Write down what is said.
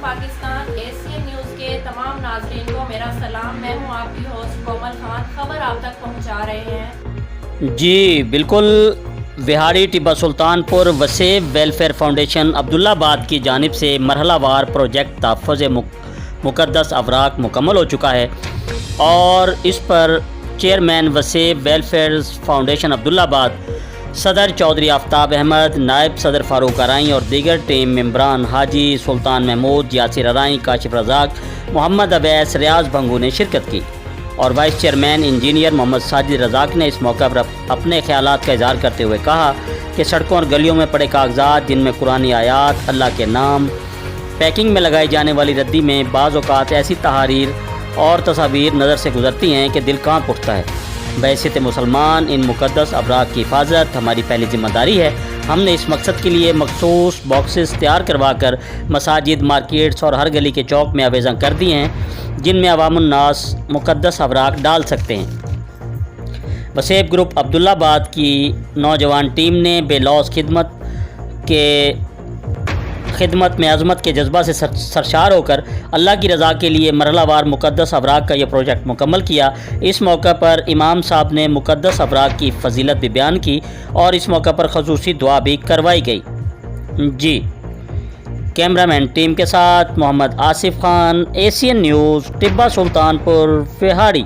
Pakistan Asian news کے تمام ناظرین کو میرا سلام. میں ہوں آپ کی ہوسٹ کومل خان. خبر آپ تک پہنچا رہے ہیں. جی بالکل. وہاڑی ٹیبہ سلطان پور وسیع ویلفیئر فاؤنڈیشن عبداللہ آباد کی جانب سے مرحلہ وار پروجیکٹ تحفظ مقدس اوراق مکمل ہو چکا ہے اور اس پر چیئرمین وسیع ویلفیئر فاؤنڈیشن عبداللہ آباد صدر چودھری آفتاب احمد، نائب صدر فاروق ارائیں اور دیگر ٹیم ممبران حاجی سلطان محمود، یاسر ارائیں، کاشف رزاق، محمد اویس، ریاض بھنگو نے شرکت کی اور وائس چیئرمین انجینئر محمد ساجد رزاق نے اس موقع پر اپنے خیالات کا اظہار کرتے ہوئے کہا کہ سڑکوں اور گلیوں میں پڑے کاغذات جن میں قرآنی آیات، اللہ کے نام، پیکنگ میں لگائی جانے والی ردی میں بعض اوقات ایسی تحاریر اور تصاویر نظر سے گزرتی ہیں کہ دل کانپ اٹھتا ہے. بحیثیت مسلمان ان مقدس اوراق کی حفاظت ہماری پہلی ذمہ داری ہے. ہم نے اس مقصد کے لیے مخصوص باکسز تیار کروا کر مساجد، مارکیٹس اور ہر گلی کے چوک میں آویزاں کر دی ہیں جن میں عوام الناس مقدس اوراق ڈال سکتے ہیں. وسیب گروپ عبداللہ آباد کی نوجوان ٹیم نے بے لوث خدمت میں عظمت کے جذبہ سے سرشار ہو کر اللہ کی رضا کے لیے مرحلہ وار مقدس اوراق کا یہ پروجیکٹ مکمل کیا. اس موقع پر امام صاحب نے مقدس اوراق کی فضیلت بھی بیان کی اور اس موقع پر خصوصی دعا بھی کروائی گئی. جی کیمرہ مین ٹیم کے ساتھ محمد آصف خان، ایشین نیوز، ٹیبہ سلطان پور، وہاڑی.